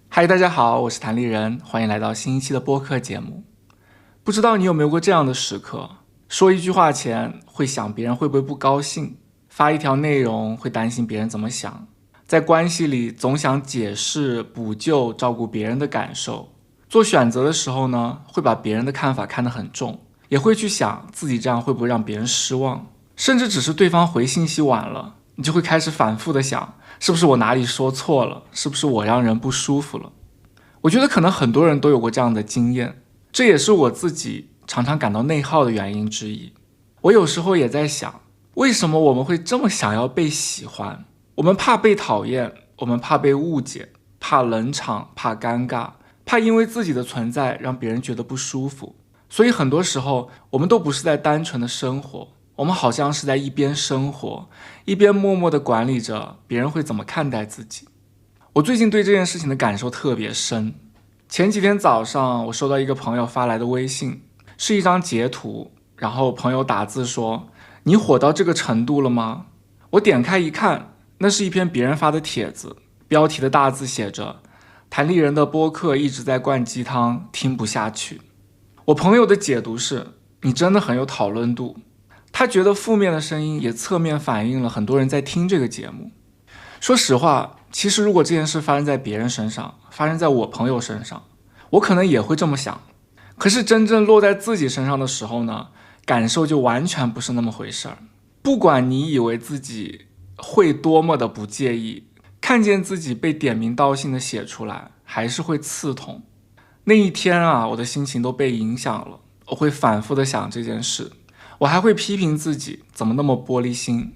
嗨，大家好，我是谭立人，欢迎来到新一期的播客节目。不知道你有没有过这样的时刻，说一句话前会想别人会不会不高兴，发一条内容会担心别人怎么想，在关系里总想解释、补救、照顾别人的感受，做选择的时候呢，会把别人的看法看得很重，也会去想自己这样会不会让别人失望，甚至只是对方回信息晚了，你就会开始反复的想，是不是我哪里说错了，是不是我让人不舒服了。我觉得可能很多人都有过这样的经验，这也是我自己常常感到内耗的原因之一。我有时候也在想，为什么我们会这么想要被喜欢？我们怕被讨厌，我们怕被误解，怕冷场，怕尴尬，怕因为自己的存在让别人觉得不舒服。所以很多时候我们都不是在单纯的生活，我们好像是在一边生活，一边默默地管理着别人会怎么看待自己。我最近对这件事情的感受特别深。前几天早上，我收到一个朋友发来的微信，是一张截图，然后朋友打字说：“你火到这个程度了吗？”我点开一看，那是一篇别人发的帖子，标题的大字写着：“谭立人的播客一直在灌鸡汤，听不下去。”我朋友的解读是：你真的很有讨论度。他觉得负面的声音也侧面反映了很多人在听这个节目。说实话，其实如果这件事发生在别人身上，发生在我朋友身上，我可能也会这么想。可是真正落在自己身上的时候呢，感受就完全不是那么回事儿。不管你以为自己会多么的不介意，看见自己被点名道姓的写出来，还是会刺痛。那一天啊，我的心情都被影响了，我会反复的想这件事，我还会批评自己怎么那么玻璃心。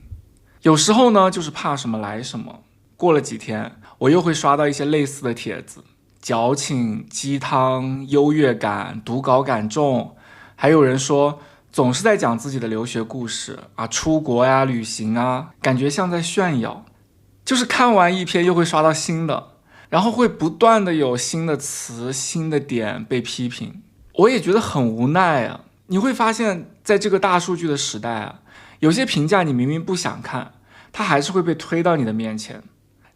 有时候呢，就是怕什么来什么。过了几天，我又会刷到一些类似的帖子，矫情、鸡汤、优越感、读稿感重，还有人说总是在讲自己的留学故事啊，出国呀、旅行啊，感觉像在炫耀。就是看完一篇又会刷到新的，然后会不断的有新的词、新的点被批评。我也觉得很无奈啊。你会发现在这个大数据的时代啊，有些评价你明明不想看，它还是会被推到你的面前。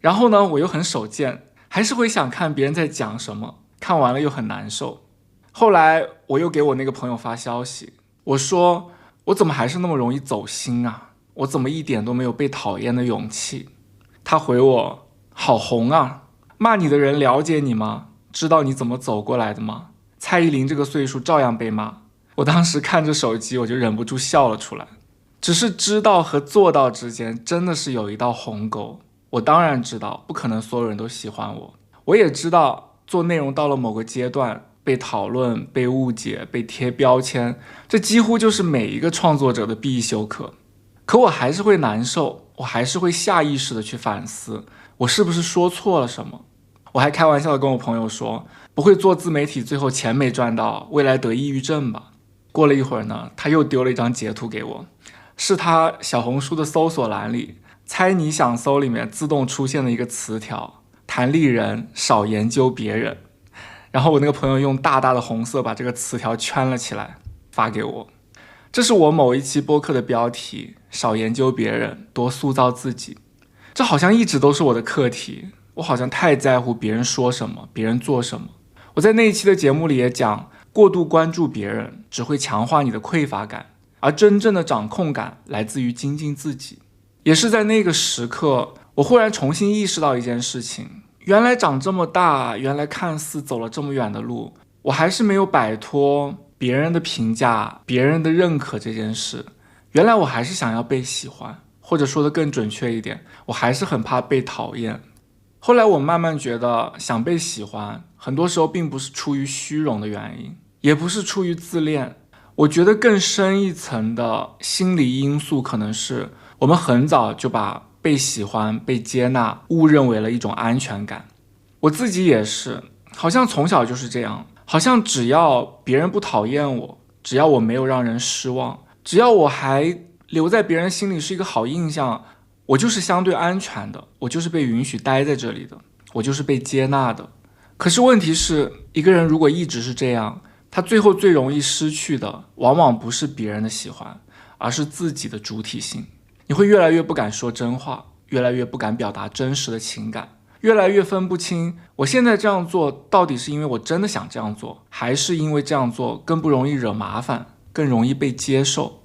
然后呢，我又很手贱，还是会想看别人在讲什么，看完了又很难受。后来我又给我那个朋友发消息，我说我怎么还是那么容易走心啊？我怎么一点都没有被讨厌的勇气？他回我：好红啊，骂你的人了解你吗？知道你怎么走过来的吗？蔡依林这个岁数照样被骂。我当时看着手机，我就忍不住笑了出来。只是知道和做到之间真的是有一道鸿沟。我当然知道不可能所有人都喜欢我，我也知道做内容到了某个阶段，被讨论、被误解、被贴标签，这几乎就是每一个创作者的必修课。可我还是会难受，我还是会下意识的去反思，我是不是说错了什么。我还开玩笑的跟我朋友说，不会做自媒体最后钱没赚到，未来得抑郁症吧。过了一会儿呢，他又丢了一张截图给我，是他小红书的搜索栏里猜你想搜里面自动出现的一个词条：谭立人少研究别人。然后我那个朋友用大大的红色把这个词条圈了起来，发给我。这是我某一期播客的标题：少研究别人，多塑造自己。这好像一直都是我的课题，我好像太在乎别人说什么，别人做什么。我在那一期的节目里也讲，过度关注别人只会强化你的匮乏感，而真正的掌控感来自于精进自己。也是在那个时刻，我忽然重新意识到一件事情，原来长这么大，原来看似走了这么远的路，我还是没有摆脱别人的评价、别人的认可这件事。原来我还是想要被喜欢，或者说的更准确一点，我还是很怕被讨厌。后来我慢慢觉得，想被喜欢，很多时候并不是出于虚荣的原因，也不是出于自恋。我觉得更深一层的心理因素可能是我们很早就把被喜欢、被接纳误认为了一种安全感。我自己也是，好像从小就是这样，好像只要别人不讨厌我，只要我没有让人失望，只要我还留在别人心里是一个好印象，我就是相对安全的，我就是被允许待在这里的，我就是被接纳的。可是问题是，一个人如果一直是这样，他最后最容易失去的往往不是别人的喜欢，而是自己的主体性。你会越来越不敢说真话，越来越不敢表达真实的情感，越来越分不清我现在这样做到底是因为我真的想这样做，还是因为这样做更不容易惹麻烦，更容易被接受。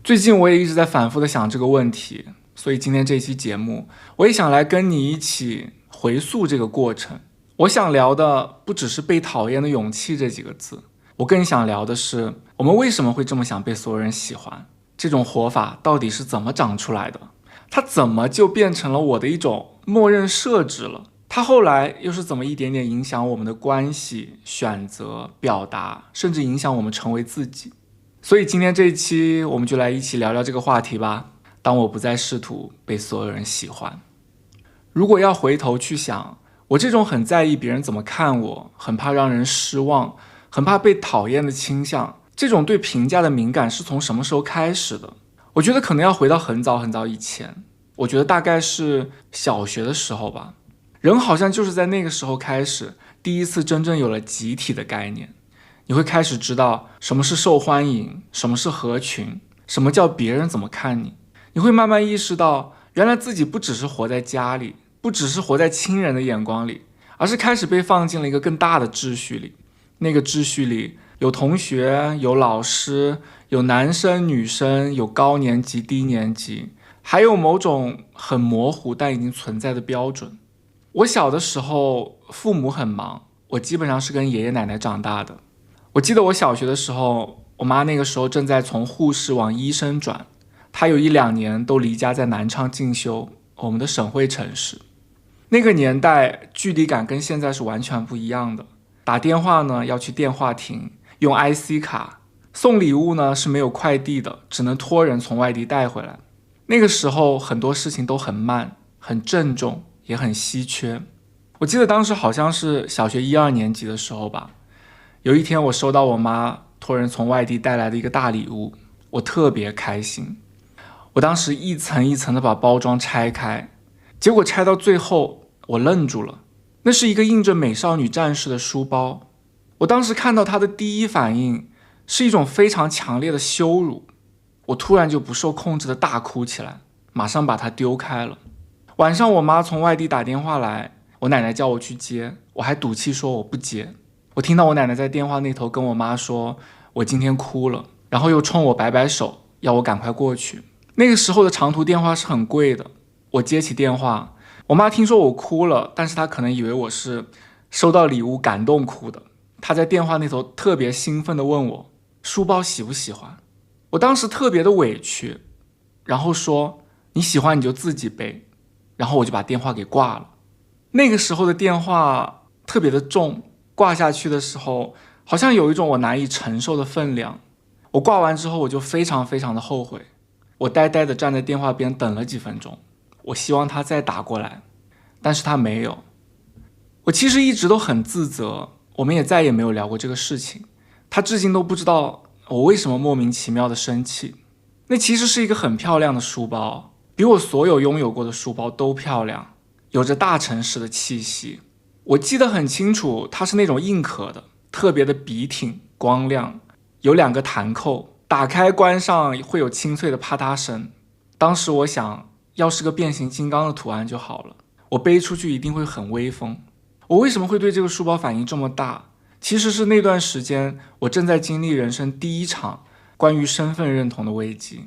最近我也一直在反复的想这个问题，所以今天这期节目我也想来跟你一起回溯这个过程。我想聊的不只是被讨厌的勇气这几个字，我更想聊的是我们为什么会这么想被所有人喜欢，这种活法到底是怎么长出来的，它怎么就变成了我的一种默认设置了，它后来又是怎么一点点影响我们的关系、选择、表达，甚至影响我们成为自己。所以今天这一期我们就来一起聊聊这个话题吧，当我不再试图被所有人喜欢。如果要回头去想，我这种很在意别人怎么看我，很怕让人失望，很怕被讨厌的倾向，这种对评价的敏感是从什么时候开始的？我觉得可能要回到很早很早以前，我觉得大概是小学的时候吧。人好像就是在那个时候开始，第一次真正有了集体的概念。你会开始知道什么是受欢迎，什么是合群，什么叫别人怎么看你。你会慢慢意识到，原来自己不只是活在家里，不只是活在亲人的眼光里，而是开始被放进了一个更大的秩序里。那个秩序里有同学，有老师，有男生女生，有高年级低年级，还有某种很模糊但已经存在的标准。我小的时候父母很忙，我基本上是跟爷爷奶奶长大的。我记得我小学的时候，我妈那个时候正在从护士往医生转，她有1-2年都离家在南昌进修，我们的省会城市。那个年代距离感跟现在是完全不一样的，打电话呢要去电话亭用 IC 卡，送礼物呢是没有快递的，只能托人从外地带回来。那个时候很多事情都很慢，很郑重，也很稀缺。我记得当时好像是小学1-2年级的时候吧，有一天我收到我妈托人从外地带来的一个大礼物，我特别开心。我当时一层一层的把包装拆开，结果拆到最后我愣住了，那是一个印着美少女战士的书包。我当时看到它的第一反应是一种非常强烈的羞辱，我突然就不受控制的大哭起来，马上把它丢开了。晚上我妈从外地打电话来，我奶奶叫我去接，我还赌气说我不接。我听到我奶奶在电话那头跟我妈说我今天哭了，然后又冲我摆摆手，要我赶快过去。那个时候的长途电话是很贵的，我接起电话，我妈听说我哭了，但是她可能以为我是收到礼物感动哭的，她在电话那头特别兴奋地问我书包喜不喜欢。我当时特别的委屈，然后说你喜欢你就自己背，然后我就把电话给挂了。那个时候的电话特别的重，挂下去的时候好像有一种我难以承受的分量。我挂完之后我就非常非常的后悔，我呆呆的站在电话边等了几分钟，我希望他再打过来，但是他没有。我其实一直都很自责，我们也再也没有聊过这个事情，他至今都不知道我为什么莫名其妙的生气。那其实是一个很漂亮的书包，比我所有拥有过的书包都漂亮，有着大城市的气息。我记得很清楚，它是那种硬壳的，特别的笔挺光亮，有2个弹扣，打开关上会有清脆的啪嗒声。当时我想，要是个变形金刚的图案就好了，我背出去一定会很威风。我为什么会对这个书包反应这么大？其实是那段时间我正在经历人生第一场关于身份认同的危机。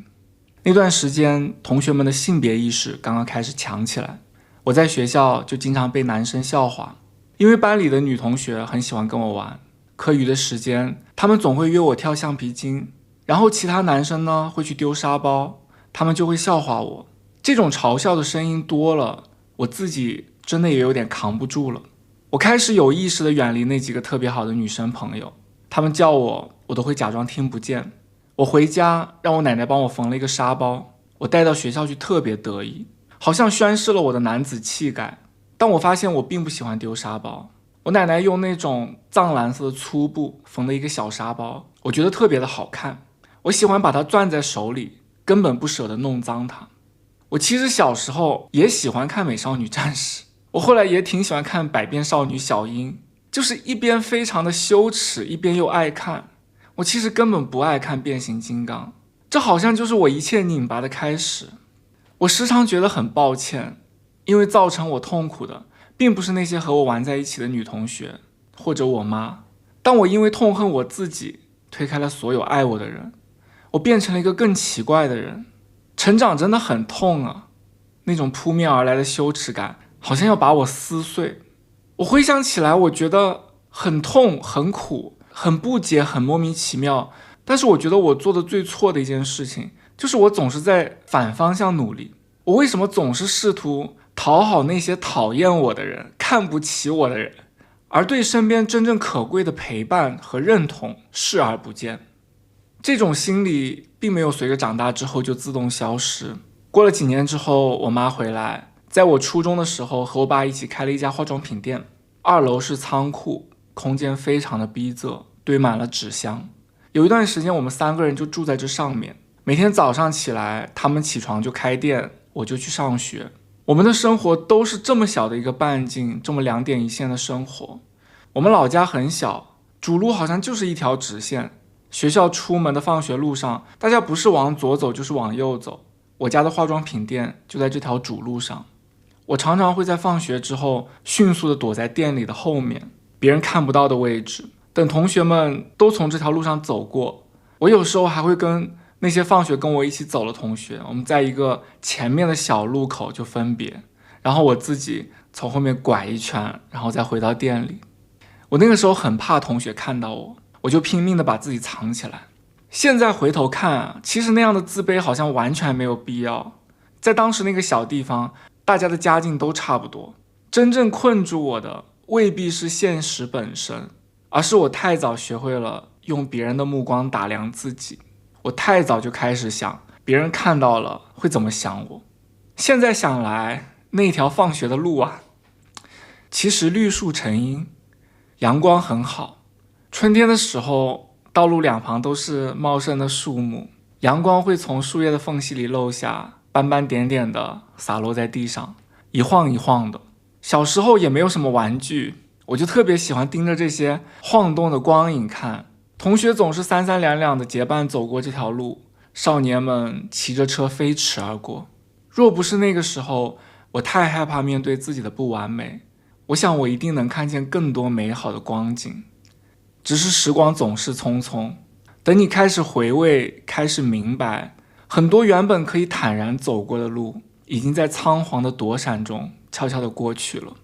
那段时间同学们的性别意识刚刚开始强起来，我在学校就经常被男生笑话，因为班里的女同学很喜欢跟我玩，课余的时间他们总会约我跳橡皮筋，然后其他男生呢会去丢沙包，他们就会笑话我。这种嘲笑的声音多了，我自己真的也有点扛不住了。我开始有意识地远离那几个特别好的女生朋友，他们叫我，我都会假装听不见。我回家让我奶奶帮我缝了一个沙包，我带到学校去特别得意，好像宣示了我的男子气概。但我发现我并不喜欢丢沙包，我奶奶用那种藏蓝色的粗布缝了一个小沙包，我觉得特别的好看，我喜欢把它攥在手里，根本不舍得弄脏它。我其实小时候也喜欢看美少女战士，我后来也挺喜欢看百变少女小樱，就是一边非常的羞耻，一边又爱看。我其实根本不爱看变形金刚，这好像就是我一切拧巴的开始。我时常觉得很抱歉，因为造成我痛苦的并不是那些和我玩在一起的女同学或者我妈，但我因为痛恨我自己，推开了所有爱我的人，我变成了一个更奇怪的人。成长真的很痛啊，那种扑面而来的羞耻感好像要把我撕碎。我回想起来，我觉得很痛很苦很不解很莫名其妙，但是我觉得我做的最错的一件事情就是我总是在反方向努力。我为什么总是试图讨好那些讨厌我的人看不起我的人，而对身边真正可贵的陪伴和认同视而不见？这种心理并没有随着长大之后就自动消失。过了几年之后，我妈回来，在我初中的时候和我爸一起开了一家化妆品店，2楼是仓库，空间非常的逼仄，堆满了纸箱。有一段时间我们3个人就住在这上面，每天早上起来他们起床就开店，我就去上学。我们的生活都是这么小的一个半径，这么2点一线的生活。我们老家很小，主路好像就是一条直线，学校出门的放学路上，大家不是往左走就是往右走。我家的化妆品店就在这条主路上，我常常会在放学之后迅速地躲在店里的后面，别人看不到的位置，等同学们都从这条路上走过。我有时候还会跟那些放学跟我一起走的同学，我们在一个前面的小路口就分别，然后我自己从后面拐一圈，然后再回到店里。我那个时候很怕同学看到我，我就拼命的把自己藏起来。现在回头看，其实那样的自卑好像完全没有必要。在当时那个小地方，大家的家境都差不多，真正困住我的未必是现实本身，而是我太早学会了用别人的目光打量自己。我太早就开始想别人看到了会怎么想我。现在想来，那条放学的路啊，其实绿树成荫，阳光很好。春天的时候，道路两旁都是茂盛的树木，阳光会从树叶的缝隙里漏下，斑斑点点的洒落在地上，一晃一晃的。小时候也没有什么玩具，我就特别喜欢盯着这些晃动的光影看。同学总是三三两两的结伴走过这条路，少年们骑着车飞驰而过。若不是那个时候，我太害怕面对自己的不完美，我想我一定能看见更多美好的光景。只是时光总是匆匆，等你开始回味，开始明白，很多原本可以坦然走过的路，已经在仓皇的躲闪中悄悄地过去了。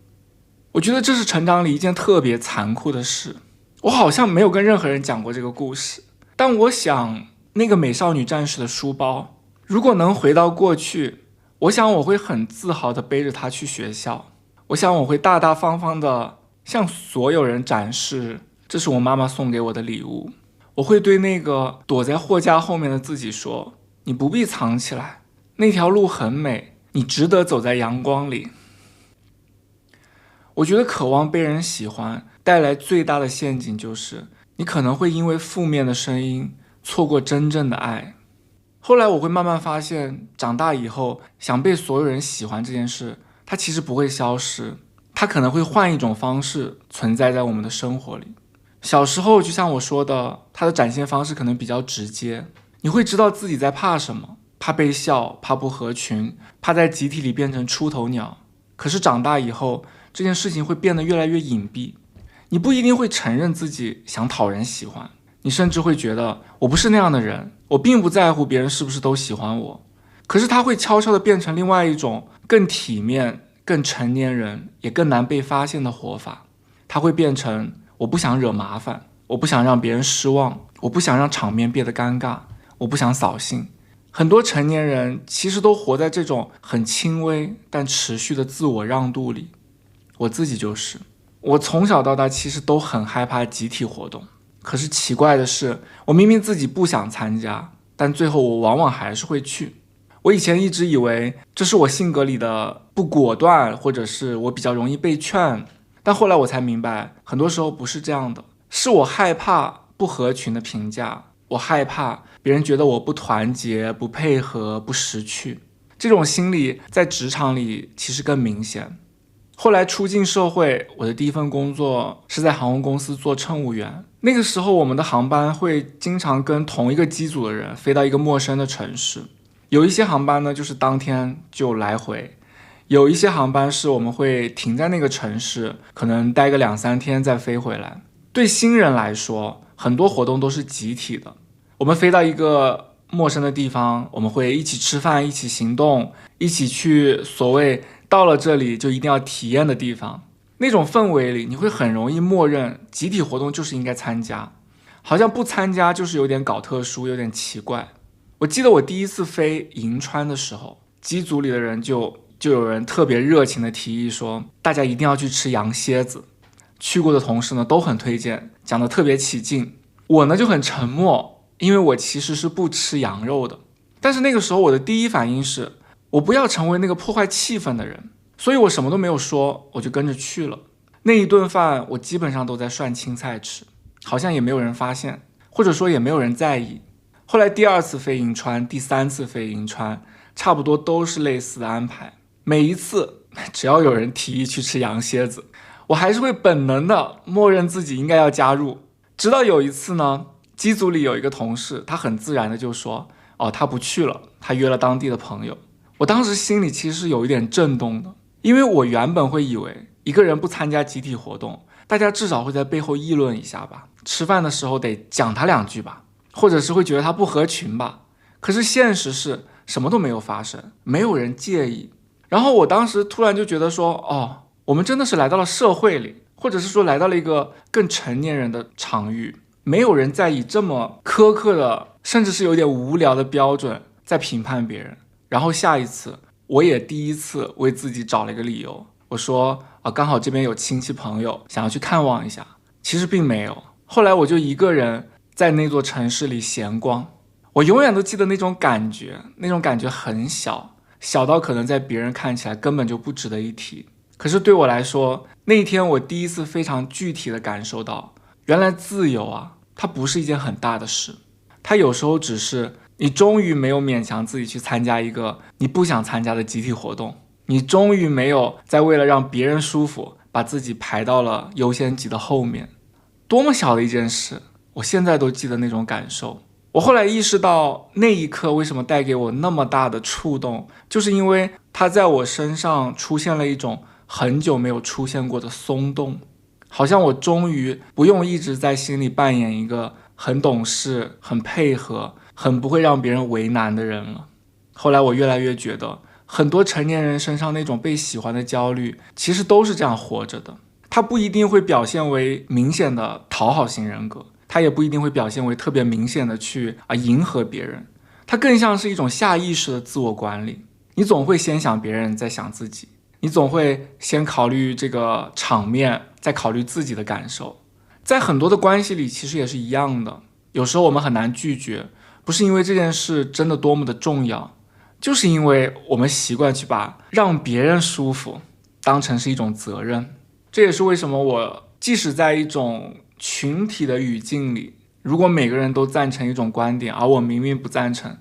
我觉得这是成长里一件特别残酷的事。我好像没有跟任何人讲过这个故事，但我想那个美少女战士的书包，如果能回到过去，我想我会很自豪地背着它去学校。我想我会大大方方地向所有人展示，这是我妈妈送给我的礼物。我会对那个躲在货架后面的自己说，你不必藏起来，那条路很美，你值得走在阳光里。我觉得渴望被人喜欢带来最大的陷阱，就是你可能会因为负面的声音错过真正的爱。后来我会慢慢发现，长大以后想被所有人喜欢这件事，它其实不会消失，它可能会换一种方式存在在我们的生活里。小时候就像我说的，它的展现方式可能比较直接，你会知道自己在怕什么，怕被笑，怕不合群，怕在集体里变成出头鸟。可是长大以后，这件事情会变得越来越隐蔽，你不一定会承认自己想讨人喜欢，你甚至会觉得我不是那样的人，我并不在乎别人是不是都喜欢我。可是它会悄悄地变成另外一种更体面、更成年人也更难被发现的活法。它会变成我不想惹麻烦，我不想让别人失望，我不想让场面变得尴尬，我不想扫兴。很多成年人其实都活在这种很轻微但持续的自我让渡里。我自己就是，我从小到大其实都很害怕集体活动，可是奇怪的是，我明明自己不想参加，但最后我往往还是会去。我以前一直以为这是我性格里的不果断，或者是我比较容易被劝，但后来我才明白，很多时候不是这样的，是我害怕不合群的评价，我害怕别人觉得我不团结、不配合、不识趣。这种心理在职场里其实更明显。后来出进社会，我的第一份工作是在航空公司做乘务员。那个时候我们的航班会经常跟同一个机组的人飞到一个陌生的城市，有一些航班呢，就是当天就来回，有一些航班是我们会停在那个城市，可能待个2-3天再飞回来。对新人来说，很多活动都是集体的。我们飞到一个陌生的地方，我们会一起吃饭，一起行动，一起去所谓到了这里就一定要体验的地方。那种氛围里，你会很容易默认集体活动就是应该参加，好像不参加就是有点搞特殊，有点奇怪。我记得我第一次飞银川的时候，机组里的人就有人特别热情的提议说，大家一定要去吃羊蝎子。去过的同事呢都很推荐，讲得特别起劲。我呢就很沉默，因为我其实是不吃羊肉的。但是那个时候我的第一反应是，我不要成为那个破坏气氛的人，所以我什么都没有说，我就跟着去了。那一顿饭我基本上都在涮青菜吃，好像也没有人发现，或者说也没有人在意。后来第2次飞银川，第3次飞银川，差不多都是类似的安排。每一次只要有人提议去吃羊蝎子，我还是会本能的默认自己应该要加入。直到有一次呢，机组里有一个同事，他很自然的就说，他不去了，他约了当地的朋友。我当时心里其实是有一点震动的，因为我原本会以为一个人不参加集体活动，大家至少会在背后议论一下吧，吃饭的时候得讲他2句吧，或者是会觉得他不合群吧。可是现实是什么都没有发生，没有人介意。然后我当时突然就觉得说，我们真的是来到了社会里，或者是说来到了一个更成年人的场域，没有人在以这么苛刻的，甚至是有点无聊的标准在评判别人。然后下一次我也第一次为自己找了一个理由，我说刚好这边有亲戚朋友想要去看望一下，其实并没有。后来我就一个人在那座城市里闲逛，我永远都记得那种感觉，那种感觉很小，小到可能在别人看起来根本就不值得一提。可是对我来说，那一天我第一次非常具体的感受到，原来自由啊，它不是一件很大的事，它有时候只是你终于没有勉强自己去参加一个你不想参加的集体活动，你终于没有再为了让别人舒服，把自己排到了优先级的后面。多么小的一件事，我现在都记得那种感受。我后来意识到那一刻为什么带给我那么大的触动，就是因为它在我身上出现了一种很久没有出现过的松动，好像我终于不用一直在心里扮演一个很懂事、很配合、很不会让别人为难的人了。后来我越来越觉得，很多成年人身上那种被喜欢的焦虑，其实都是这样活着的。它不一定会表现为明显的讨好型人格，它也不一定会表现为特别明显的去迎合别人，它更像是一种下意识的自我管理。你总会先想别人，再想自己。你总会先考虑这个场面，再考虑自己的感受。在很多的关系里其实也是一样的，有时候我们很难拒绝，不是因为这件事真的多么的重要，就是因为我们习惯去把让别人舒服当成是一种责任。这也是为什么我即使在一种群体的语境里，如果每个人都赞成一种观点，而我明明不赞成，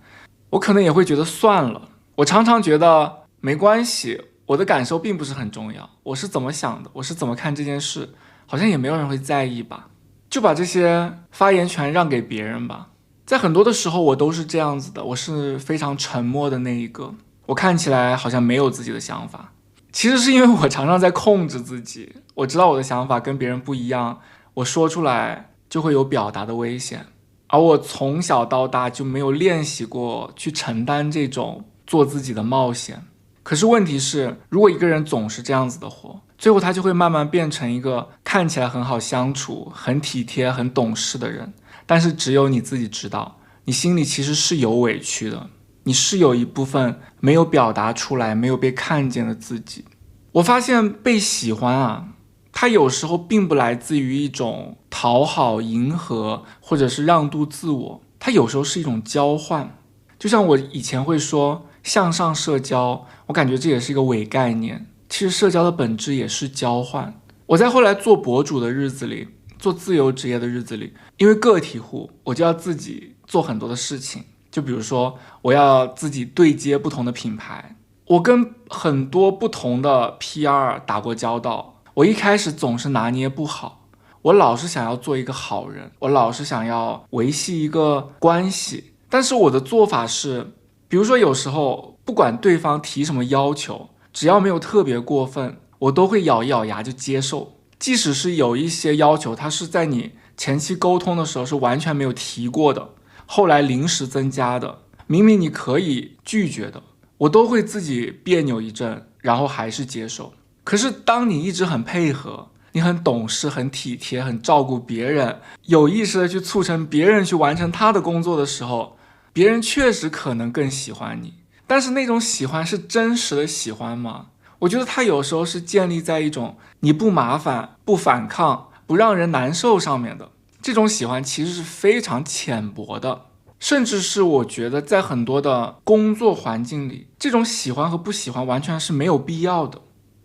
我可能也会觉得算了。我常常觉得没关系，我的感受并不是很重要，我是怎么想的，我是怎么看这件事，好像也没有人会在意吧，就把这些发言权让给别人吧。在很多的时候我都是这样子的，我是非常沉默的那一个，我看起来好像没有自己的想法，其实是因为我常常在控制自己，我知道我的想法跟别人不一样，我说出来就会有表达的危险，而我从小到大就没有练习过去承担这种做自己的冒险。可是问题是，如果一个人总是这样子的活，最后他就会慢慢变成一个看起来很好相处、很体贴、很懂事的人，但是只有你自己知道，你心里其实是有委屈的，你是有一部分没有表达出来、没有被看见的自己。我发现被喜欢它有时候并不来自于一种讨好、迎合，或者是让渡自我，它有时候是一种交换。就像我以前会说向上社交，我感觉这也是一个伪概念，其实社交的本质也是交换。我在后来做博主的日子里，做自由职业的日子里，因为个体户，我就要自己做很多的事情，就比如说我要自己对接不同的品牌，我跟很多不同的 PR 打过交道，我一开始总是拿捏不好，我老是想要做一个好人，我老是想要维系一个关系，但是我的做法是，比如说有时候不管对方提什么要求，只要没有特别过分，我都会咬一咬牙就接受。即使是有一些要求，它是在你前期沟通的时候是完全没有提过的，后来临时增加的，明明你可以拒绝的，我都会自己别扭一阵，然后还是接受。可是当你一直很配合，你很懂事，很体贴，很照顾别人，有意识的去促成别人去完成他的工作的时候，别人确实可能更喜欢你。但是那种喜欢是真实的喜欢吗？我觉得它有时候是建立在一种你不麻烦、不反抗、不让人难受上面的。这种喜欢其实是非常浅薄的，甚至是我觉得在很多的工作环境里，这种喜欢和不喜欢完全是没有必要的。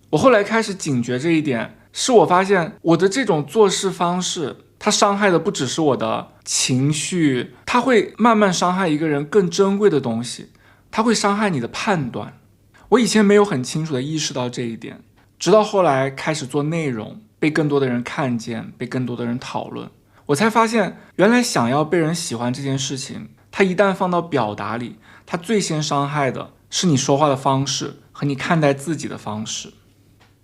我后来开始警觉这一点，是我发现我的这种做事方式，它伤害的不只是我的情绪，它会慢慢伤害一个人更珍贵的东西，它会伤害你的判断。我以前没有很清楚的意识到这一点，直到后来开始做内容，被更多的人看见，被更多的人讨论，我才发现原来想要被人喜欢这件事情，它一旦放到表达里，它最先伤害的是你说话的方式和你看待自己的方式。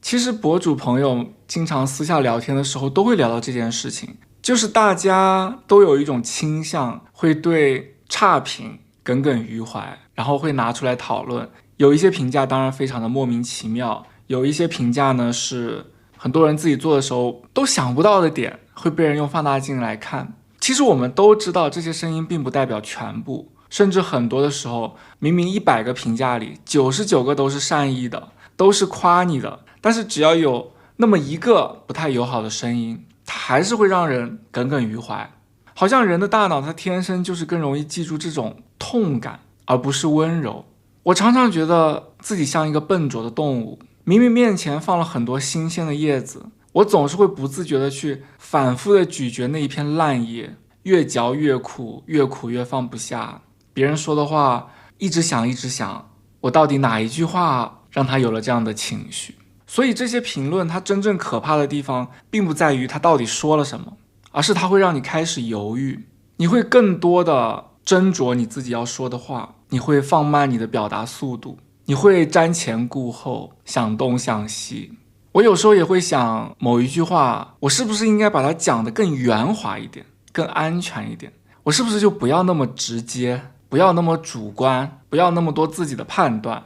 其实博主朋友经常私下聊天的时候都会聊到这件事情，就是大家都有一种倾向，会对差评耿耿于怀，然后会拿出来讨论。有一些评价当然非常的莫名其妙，有一些评价呢是很多人自己做的时候都想不到的点，会被人用放大镜来看。其实我们都知道这些声音并不代表全部，甚至很多的时候明明100个评价里99个都是善意的，都是夸你的，但是只要有那么一个不太友好的声音，它还是会让人耿耿于怀。好像人的大脑它天生就是更容易记住这种痛感，而不是温柔。我常常觉得自己像一个笨拙的动物，明明面前放了很多新鲜的叶子，我总是会不自觉的去反复的咀嚼那一片烂叶，越嚼越苦，越苦越放不下。别人说的话一直想，我到底哪一句话让他有了这样的情绪？所以这些评论它真正可怕的地方并不在于他到底说了什么，而是它会让你开始犹豫，你会更多的斟酌你自己要说的话，你会放慢你的表达速度，你会瞻前顾后，想东想西。我有时候也会想，某一句话我是不是应该把它讲得更圆滑一点，更安全一点，我是不是就不要那么直接，不要那么主观，不要那么多自己的判断。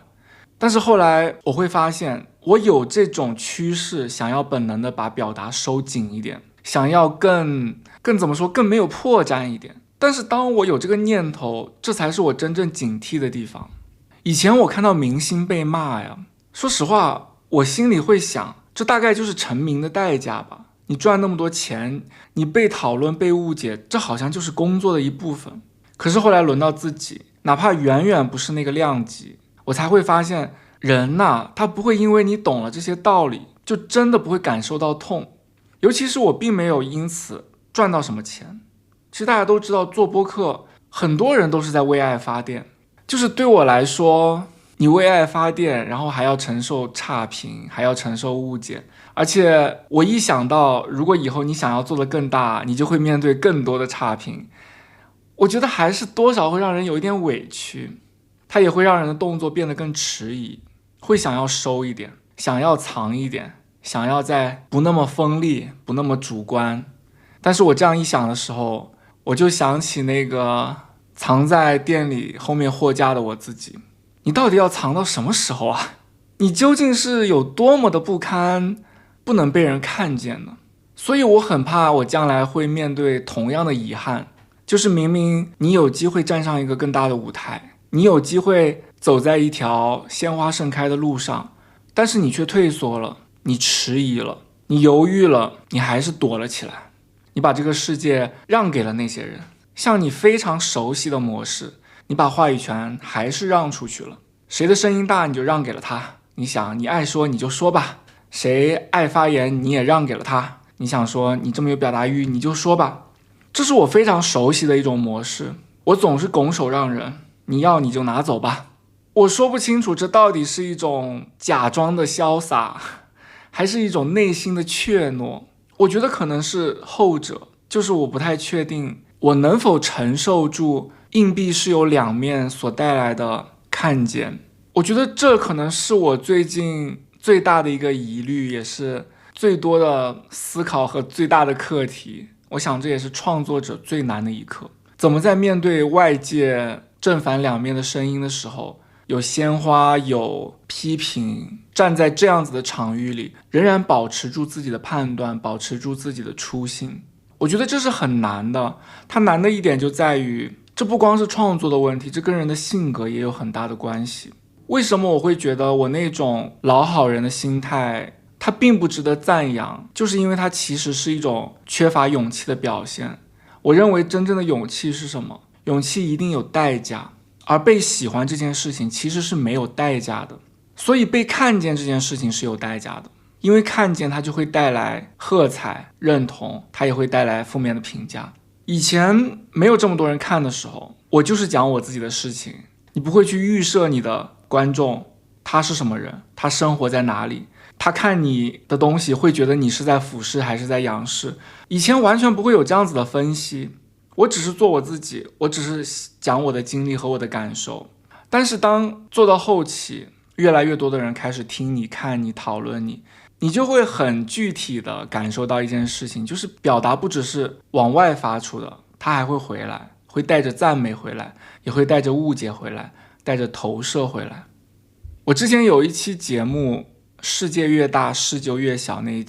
但是后来我会发现，我有这种趋势，想要本能的把表达收紧一点，想要更怎么说，更没有破绽一点。但是当我有这个念头，这才是我真正警惕的地方。以前我看到明星被骂呀，说实话，我心里会想，这大概就是成名的代价吧。你赚那么多钱，你被讨论、被误解，这好像就是工作的一部分。可是后来轮到自己，哪怕远远不是那个量级，我才会发现，人呐，他不会因为你懂了这些道理，就真的不会感受到痛。尤其是我并没有因此赚到什么钱。其实大家都知道，做播客很多人都是在为爱发电，就是对我来说，你为爱发电，然后还要承受差评，还要承受误解，而且我一想到如果以后你想要做得更大，你就会面对更多的差评，我觉得还是多少会让人有一点委屈，它也会让人的动作变得更迟疑，会想要收一点，想要藏一点，想要再不那么锋利，不那么主观。但是我这样一想的时候，我就想起那个藏在店里后面货架的我自己，你到底要藏到什么时候啊？你究竟是有多么的不堪，不能被人看见呢？所以我很怕我将来会面对同样的遗憾，就是明明你有机会站上一个更大的舞台，你有机会走在一条鲜花盛开的路上，但是你却退缩了，你迟疑了，你犹豫了，你还是躲了起来。你把这个世界让给了那些人，像你非常熟悉的模式，你把话语权还是让出去了。谁的声音大你就让给了他，你想你爱说你就说吧，谁爱发言你也让给了他，你想说你这么有表达欲你就说吧。这是我非常熟悉的一种模式，我总是拱手让人，你要你就拿走吧。我说不清楚这到底是一种假装的潇洒，还是一种内心的怯懦。我觉得可能是后者，就是我不太确定我能否承受住硬币是有两面所带来的看见。我觉得这可能是我最近最大的一个疑虑，也是最多的思考和最大的课题。我想这也是创作者最难的一课，怎么在面对外界正反两面的声音的时候，有鲜花有批评，站在这样子的场域里，仍然保持住自己的判断，保持住自己的初心。我觉得这是很难的，它难的一点就在于，这不光是创作的问题，这跟人的性格也有很大的关系。为什么我会觉得我那种老好人的心态它并不值得赞扬，就是因为它其实是一种缺乏勇气的表现。我认为真正的勇气是什么？勇气一定有代价，而被喜欢这件事情其实是没有代价的。所以被看见这件事情是有代价的，因为看见它就会带来喝彩、认同，它也会带来负面的评价。以前没有这么多人看的时候，我就是讲我自己的事情，你不会去预设你的观众他是什么人，他生活在哪里，他看你的东西会觉得你是在俯视还是在仰视。以前完全不会有这样子的分析，我只是做我自己，我只是讲我的经历和我的感受。但是当做到后期，越来越多的人开始听你、看你、讨论你，你就会很具体的感受到一件事情，就是表达不只是往外发出的，它还会回来，会带着赞美回来，也会带着误解回来，带着投射回来。我之前有一期节目世界越大事就越小，那一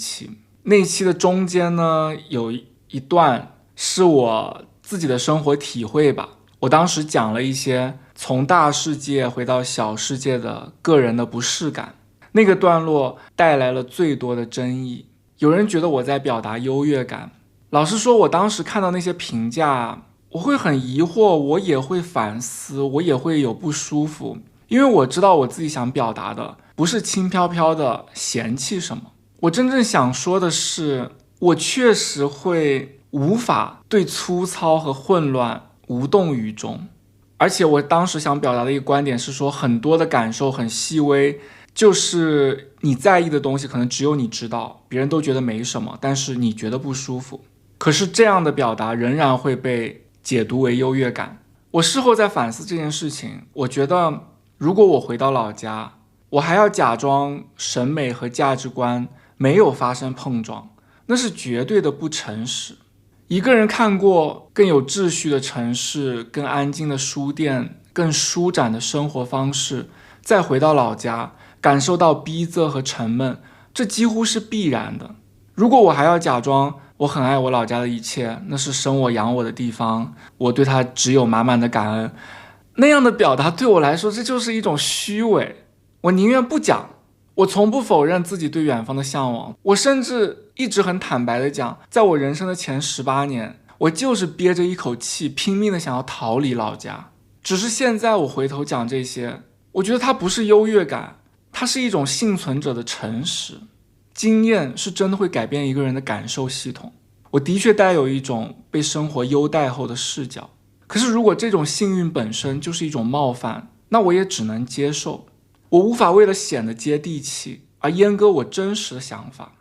期的中间呢，有一段是我自己的生活体会吧。我当时讲了一些从大世界回到小世界的个人的不适感，那个段落带来了最多的争议。有人觉得我在表达优越感，老实说，我当时看到那些评价，我会很疑惑，我也会反思，我也会有不舒服。因为我知道我自己想表达的不是轻飘飘的嫌弃什么，我真正想说的是，我确实会无法对粗糙和混乱无动于衷。而且我当时想表达的一个观点是说，很多的感受很细微，就是你在意的东西可能只有你知道，别人都觉得没什么，但是你觉得不舒服。可是这样的表达仍然会被解读为优越感。我事后在反思这件事情，我觉得如果我回到老家，我还要假装审美和价值观没有发生碰撞，那是绝对的不诚实。一个人看过更有秩序的城市，更安静的书店，更舒展的生活方式，再回到老家，感受到逼仄和沉闷，这几乎是必然的。如果我还要假装我很爱我老家的一切，那是生我养我的地方，我对它只有满满的感恩，那样的表达对我来说，这就是一种虚伪。我宁愿不讲。我从不否认自己对远方的向往，我甚至一直很坦白的讲，在我人生的前18年，我就是憋着一口气，拼命的想要逃离老家。只是现在我回头讲这些，我觉得它不是优越感，它是一种幸存者的诚实。经验是真的会改变一个人的感受系统。我的确带有一种被生活优待后的视角，可是如果这种幸运本身就是一种冒犯，那我也只能接受。我无法为了显得接地气而阉割我真实的想法。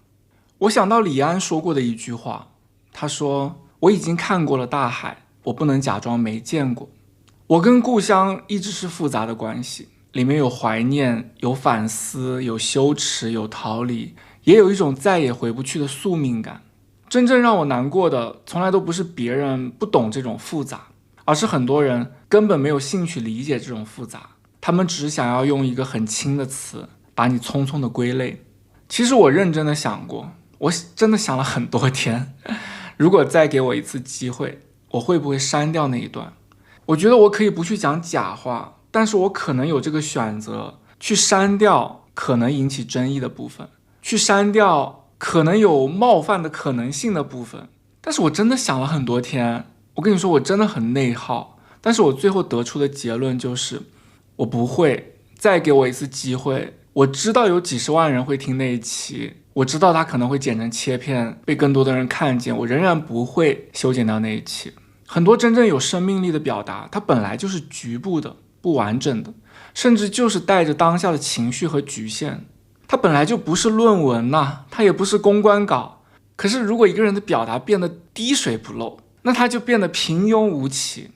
我想到李安说过的一句话，他说，我已经看过了大海，我不能假装没见过。我跟故乡一直是复杂的关系，里面有怀念，有反思，有羞耻，有逃离，也有一种再也回不去的宿命感。真正让我难过的从来都不是别人不懂这种复杂，而是很多人根本没有兴趣理解这种复杂，他们只想要用一个很轻的词把你匆匆的归类。其实我认真的想过，我真的想了很多天，如果再给我一次机会，我会不会删掉那一段？我觉得我可以不去讲假话，但是我可能有这个选择，去删掉可能引起争议的部分，去删掉可能有冒犯的可能性的部分。但是我真的想了很多天，我跟你说，我真的很内耗，但是我最后得出的结论就是，我不会。再给我一次机会，我知道有几十万人会听那一期，我知道它可能会剪成切片被更多的人看见，我仍然不会修剪掉那一期。很多真正有生命力的表达，它本来就是局部的、不完整的，甚至就是带着当下的情绪和局限。它本来就不是论文呐，它也不是公关稿。可是如果一个人的表达变得滴水不漏，那他就变得平庸无奇。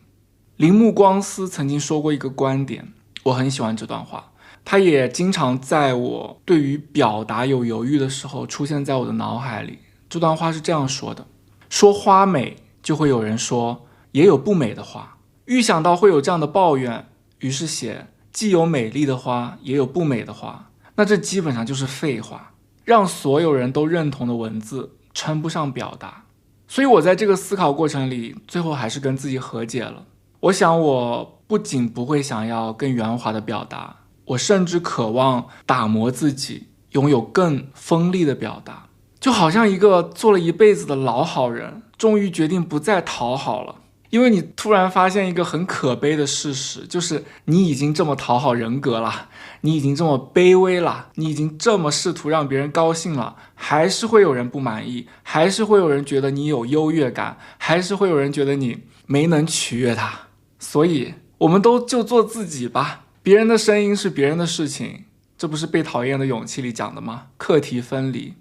铃木光司曾经说过一个观点，我很喜欢这段话，他也经常在我对于表达有犹豫的时候出现在我的脑海里。这段话是这样说的：说花美，就会有人说也有不美的花。预想到会有这样的抱怨，于是写既有美丽的花，也有不美的花。那这基本上就是废话，让所有人都认同的文字称不上表达。所以我在这个思考过程里，最后还是跟自己和解了。我想我不仅不会想要更圆滑的表达，我甚至渴望打磨自己，拥有更锋利的表达。就好像一个做了一辈子的老好人，终于决定不再讨好了。因为你突然发现一个很可悲的事实，就是你已经这么讨好人格了，你已经这么卑微了，你已经这么试图让别人高兴了，还是会有人不满意，还是会有人觉得你有优越感，还是会有人觉得你没能取悦他。所以我们都就做自己吧，别人的声音是别人的事情，这不是被讨厌的勇气里讲的吗？课题分离。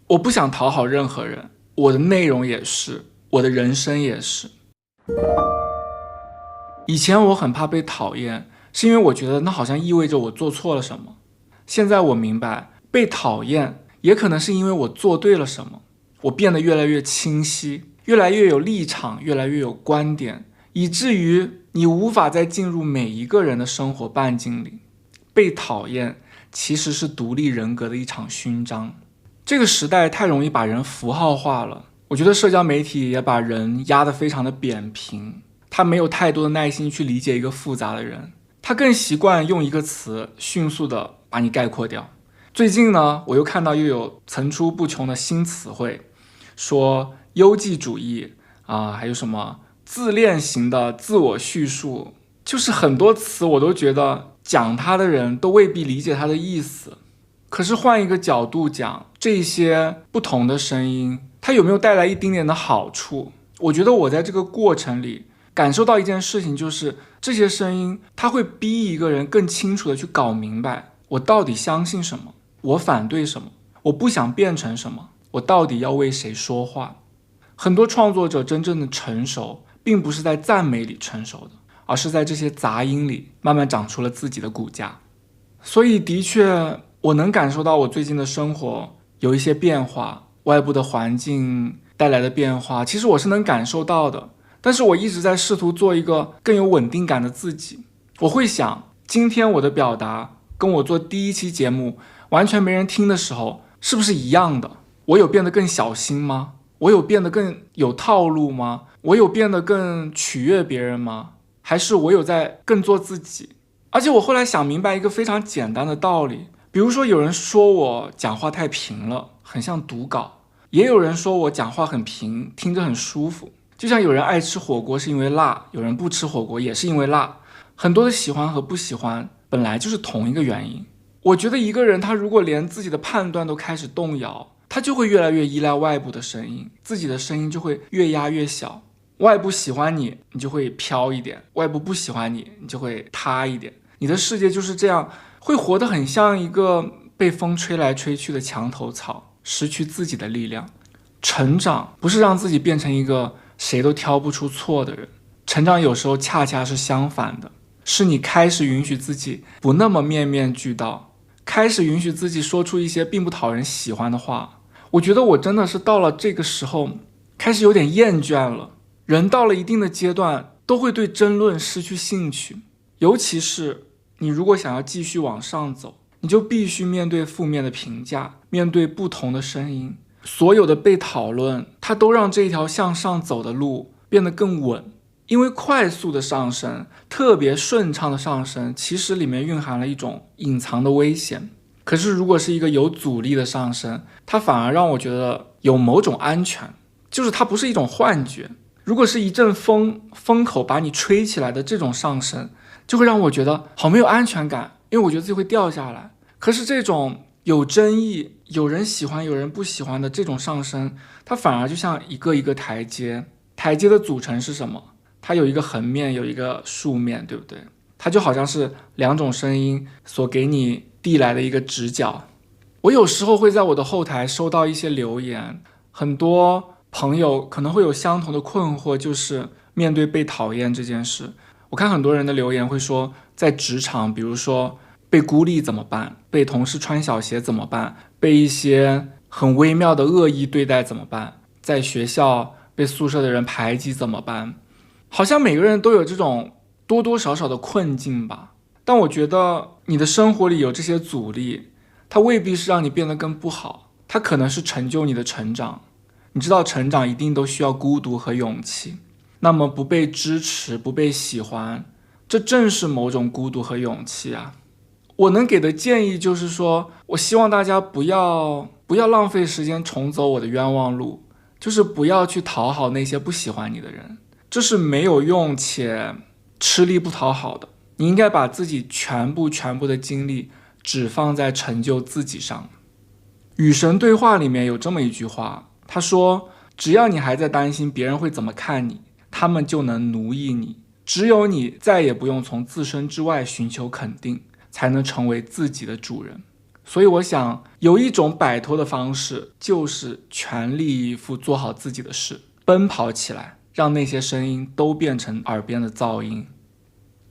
我不想讨好任何人，我的内容也是，我的人生也是。以前我很怕被讨厌，是因为我觉得那好像意味着我做错了什么。现在我明白，被讨厌也可能是因为我做对了什么。我变得越来越清晰，越来越有立场，越来越有观点，以至于你无法再进入每一个人的生活半径里。被讨厌其实是独立人格的一场勋章。这个时代太容易把人符号化了，我觉得社交媒体也把人压得非常的扁平，他没有太多的耐心去理解一个复杂的人，他更习惯用一个词迅速的把你概括掉。最近呢，我又看到又有层出不穷的新词汇，说优绩主义还有什么自恋型的自我叙述，就是很多词我都觉得讲他的人都未必理解他的意思。可是换一个角度讲，这些不同的声音它有没有带来一丁点的好处？我觉得我在这个过程里感受到一件事情，就是这些声音它会逼一个人更清楚的去搞明白，我到底相信什么，我反对什么，我不想变成什么，我到底要为谁说话。很多创作者真正的成熟并不是在赞美里成熟的，而是在这些杂音里慢慢长出了自己的骨架。所以的确我能感受到我最近的生活有一些变化，外部的环境带来的变化，其实我是能感受到的。但是我一直在试图做一个更有稳定感的自己。我会想，今天我的表达跟我做第一期节目完全没人听的时候是不是一样的？我有变得更小心吗？我有变得更有套路吗？我有变得更取悦别人吗？还是我有在更做自己？而且我后来想明白一个非常简单的道理，比如说有人说我讲话太平了，很像读稿，也有人说我讲话很平，听着很舒服。就像有人爱吃火锅是因为辣，有人不吃火锅也是因为辣。很多的喜欢和不喜欢本来就是同一个原因。我觉得一个人他如果连自己的判断都开始动摇，他就会越来越依赖外部的声音，自己的声音就会越压越小。外部喜欢你，你就会飘一点；外部不喜欢你，你就会塌一点。你的世界就是这样，会活得很像一个被风吹来吹去的墙头草，失去自己的力量。成长不是让自己变成一个谁都挑不出错的人，成长有时候恰恰是相反的，是你开始允许自己不那么面面俱到，开始允许自己说出一些并不讨人喜欢的话。我觉得我真的是到了这个时候开始有点厌倦了。人到了一定的阶段都会对争论失去兴趣，尤其是你如果想要继续往上走，你就必须面对负面的评价，面对不同的声音。所有的被讨论，它都让这条向上走的路变得更稳。因为快速的上升，特别顺畅的上升，其实里面蕴含了一种隐藏的危险。可是如果是一个有阻力的上升，它反而让我觉得有某种安全，就是它不是一种幻觉。如果是一阵风口把你吹起来的这种上升，就会让我觉得好没有安全感，因为我觉得自己会掉下来。可是这种有争议，有人喜欢有人不喜欢的这种上升，它反而就像一个一个台阶，台阶的组成是什么？它有一个横面，有一个竖面，对不对？它就好像是两种声音所给你递来的一个直角。我有时候会在我的后台收到一些留言，很多朋友可能会有相同的困惑，就是面对被讨厌这件事，我看很多人的留言会说，在职场，比如说被孤立怎么办？被同事穿小鞋怎么办？被一些很微妙的恶意对待怎么办？在学校被宿舍的人排挤怎么办？好像每个人都有这种多多少少的困境吧。但我觉得你的生活里有这些阻力，它未必是让你变得更不好，它可能是成就你的成长。你知道成长一定都需要孤独和勇气，那么不被支持，不被喜欢，这正是某种孤独和勇气啊。我能给的建议就是说，我希望大家不要浪费时间重走我的冤枉路，就是不要去讨好那些不喜欢你的人，这是没有用且吃力不讨好的。你应该把自己全部的精力只放在成就自己上。与神对话里面有这么一句话，他说，只要你还在担心别人会怎么看你，他们就能奴役你，只有你再也不用从自身之外寻求肯定，才能成为自己的主人。所以我想有一种摆脱的方式，就是全力以赴做好自己的事，奔跑起来，让那些声音都变成耳边的噪音。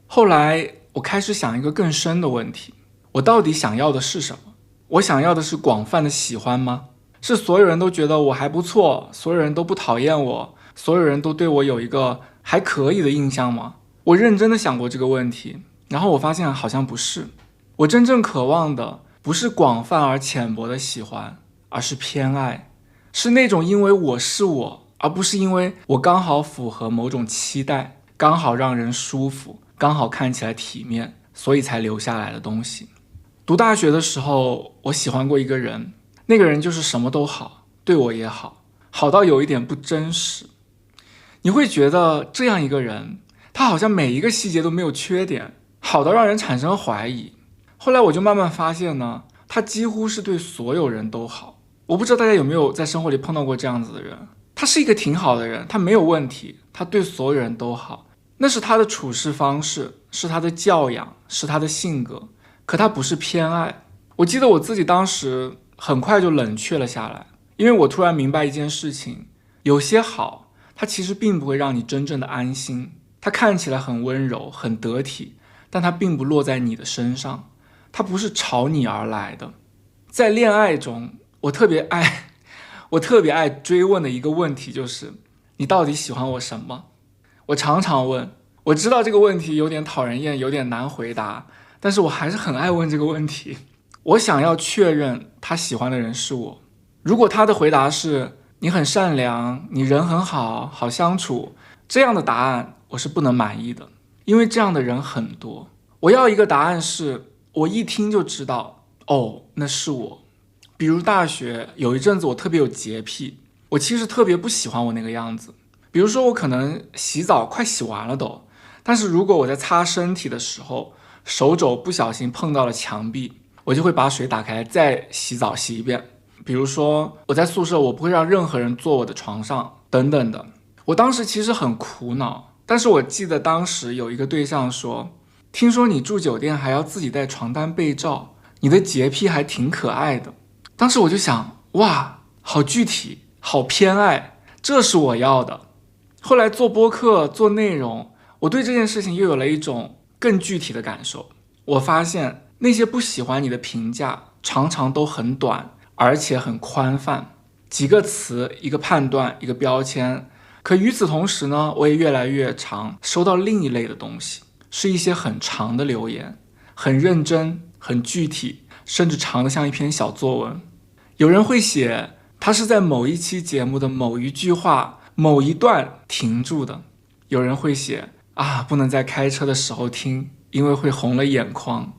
后来我开始想一个更深的问题，我到底想要的是什么？我想要的是广泛的喜欢吗？是所有人都觉得我还不错，所有人都不讨厌我，所有人都对我有一个还可以的印象吗？我认真的想过这个问题，然后我发现好像不是。我真正渴望的不是广泛而浅薄的喜欢，而是偏爱，是那种因为我是我，而不是因为我刚好符合某种期待，刚好让人舒服，刚好看起来体面，所以才留下来的东西。读大学的时候，我喜欢过一个人，那个人就是什么都好，对我也好，好到有一点不真实。你会觉得这样一个人，他好像每一个细节都没有缺点，好到让人产生怀疑。后来我就慢慢发现呢，他几乎是对所有人都好。我不知道大家有没有在生活里碰到过这样子的人，他是一个挺好的人，他没有问题，他对所有人都好，那是他的处事方式，是他的教养，是他的性格，可他不是偏爱。我记得我自己当时很快就冷却了下来，因为我突然明白一件事情，有些好，它其实并不会让你真正的安心，它看起来很温柔，很得体，但它并不落在你的身上，它不是朝你而来的。在恋爱中，我特别爱追问的一个问题就是，你到底喜欢我什么？我常常问，我知道这个问题有点讨人厌，有点难回答，但是我还是很爱问这个问题。我想要确认他喜欢的人是我。如果他的回答是你很善良，你人很好，好相处，这样的答案我是不能满意的，因为这样的人很多。我要一个答案是我一听就知道，哦，那是我。比如大学有一阵子我特别有洁癖，我其实特别不喜欢我那个样子。比如说我可能洗澡快洗完了都，但是如果我在擦身体的时候，手肘不小心碰到了墙壁，我就会把水打开再洗澡洗一遍。比如说我在宿舍，我不会让任何人坐我的床上等等的。我当时其实很苦恼，但是我记得当时有一个对象说，听说你住酒店还要自己带床单被罩，你的洁癖还挺可爱的。当时我就想，哇，好具体，好偏爱，这是我要的。后来做播客做内容，我对这件事情又有了一种更具体的感受。我发现那些不喜欢你的评价常常都很短，而且很宽泛，几个词，一个判断，一个标签。可与此同时呢，我也越来越常收到另一类的东西，是一些很长的留言，很认真，很具体，甚至长得像一篇小作文。有人会写他是在某一期节目的某一句话某一段停住的，有人会写不能在开车的时候听，因为会红了眼眶。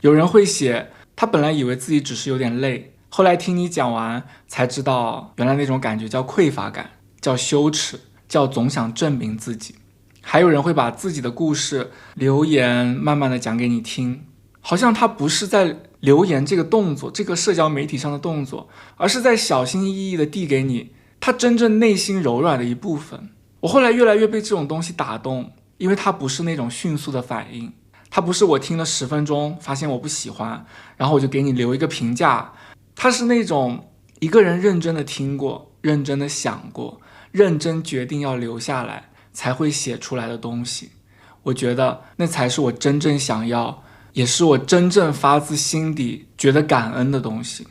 有人会写他本来以为自己只是有点累，后来听你讲完才知道，原来那种感觉叫匮乏感，叫羞耻，叫总想证明自己。还有人会把自己的故事留言慢慢的讲给你听，好像他不是在留言这个动作，这个社交媒体上的动作，而是在小心翼翼的递给你他真正内心柔软的一部分。我后来越来越被这种东西打动，因为它不是那种迅速的反应，它不是我听了10分钟发现我不喜欢，然后我就给你留一个评价，它是那种一个人认真的听过，认真的想过，认真决定要留下来才会写出来的东西。我觉得那才是我真正想要，也是我真正发自心底觉得感恩的东西。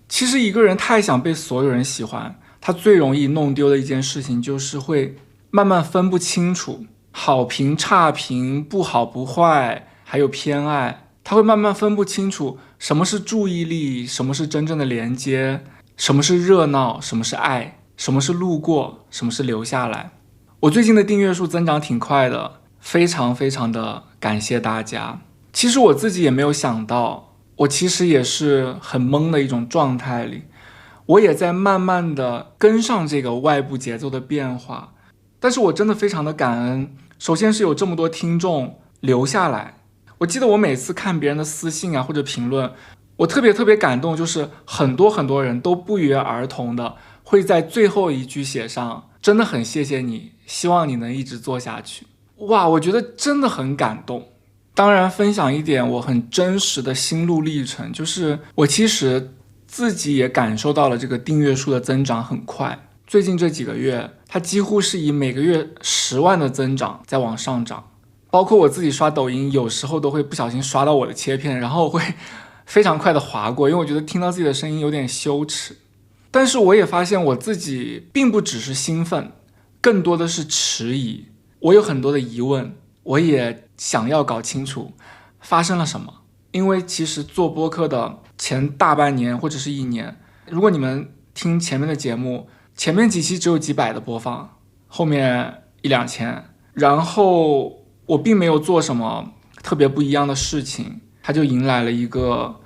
其实一个人太想被所有人喜欢，他最容易弄丢的一件事情就是会慢慢分不清楚好评差评，不好不坏，还有偏爱。他会慢慢分不清楚什么是注意力，什么是真正的连接，什么是热闹，什么是爱，什么是路过，什么是留下来。我最近的订阅数增长挺快的，非常非常的感谢大家。其实我自己也没有想到，我其实也是很懵的一种状态里，我也在慢慢的跟上这个外部节奏的变化。但是我真的非常的感恩，首先是有这么多听众留下来。我记得我每次看别人的私信啊或者评论，我特别感动，就是很多人都不约而同的会在最后一句写上真的很谢谢你，希望你能一直做下去。哇，我觉得真的很感动。当然分享一点我很真实的心路历程，就是我其实自己也感受到了这个订阅数的增长很快。最近这几个月，它几乎是以每个月10万的增长在往上涨。包括我自己刷抖音，有时候都会不小心刷到我的切片，然后会非常快的划过，因为我觉得听到自己的声音有点羞耻。但是我也发现我自己并不只是兴奋，更多的是迟疑。我有很多的疑问，我也想要搞清楚发生了什么。因为其实做播客的前大半年或者是1年，如果你们听前面的节目，前面几期只有几百的播放，后面1-2千，然后我并没有做什么特别不一样的事情，它就迎来了一个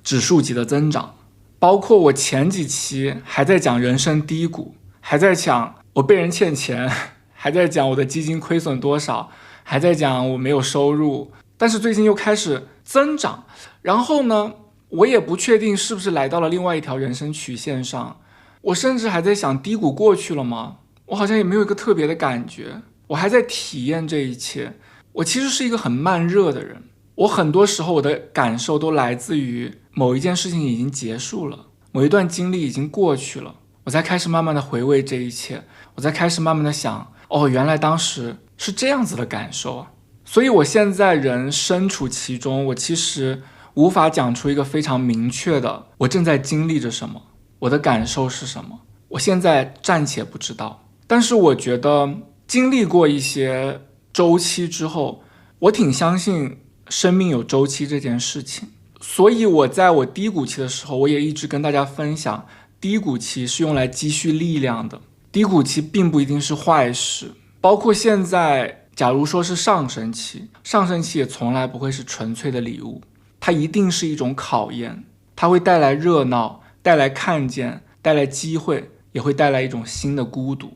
指数级的增长。包括我前几期还在讲人生低谷，还在讲我被人欠钱，还在讲我的基金亏损多少，还在讲我没有收入，但是最近又开始增长。然后呢，我也不确定是不是来到了另外一条人生曲线上，我甚至还在想低谷过去了吗？我好像也没有一个特别的感觉，我还在体验这一切。我其实是一个很慢热的人，我很多时候我的感受都来自于某一件事情已经结束了，某一段经历已经过去了，我才开始慢慢的回味这一切，我才开始慢慢的想，哦，原来当时是这样子的感受。所以我现在人身处其中，我其实无法讲出一个非常明确的我正在经历着什么，我的感受是什么，我现在暂且不知道。但是我觉得经历过一些周期之后，我挺相信生命有周期这件事情。所以我在我低谷期的时候，我也一直跟大家分享，低谷期是用来积蓄力量的，低谷期并不一定是坏事。包括现在假如说是上升期，上升期也从来不会是纯粹的礼物，它一定是一种考验，它会带来热闹，带来看见，带来机会，也会带来一种新的孤独。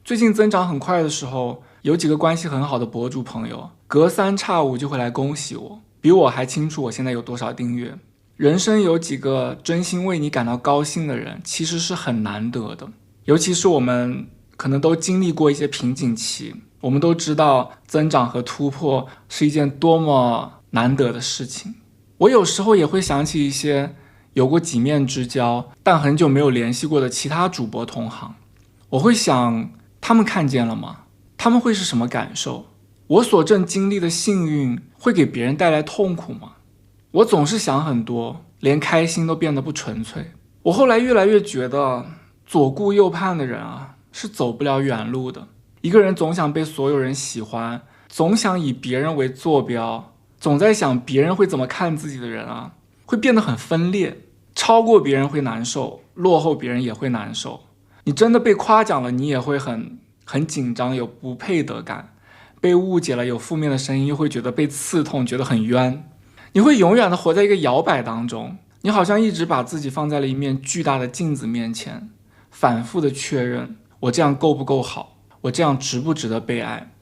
最近增长很快的时候，有几个关系很好的博主朋友隔三差五就会来恭喜我，比我还清楚我现在有多少订阅。人生有几个真心为你感到高兴的人其实是很难得的，尤其是我们可能都经历过一些瓶颈期，我们都知道增长和突破是一件多么难得的事情。我有时候也会想起一些有过几面之交但很久没有联系过的其他主播同行，我会想他们看见了吗？他们会是什么感受？我所正经历的幸运会给别人带来痛苦吗？我总是想很多，连开心都变得不纯粹。我后来越来越觉得左顾右盼的人啊，是走不了远路的。一个人总想被所有人喜欢，总想以别人为坐标，总在想别人会怎么看自己的人啊，会变得很分裂。超过别人会难受，落后别人也会难受。你真的被夸奖了，你也会很紧张，有不配得感；被误解了，有负面的声音，又会觉得被刺痛，觉得很冤。你会永远的活在一个摇摆当中，你好像一直把自己放在了一面巨大的镜子面前，反复的确认我这样够不够好，我这样值不值得被爱。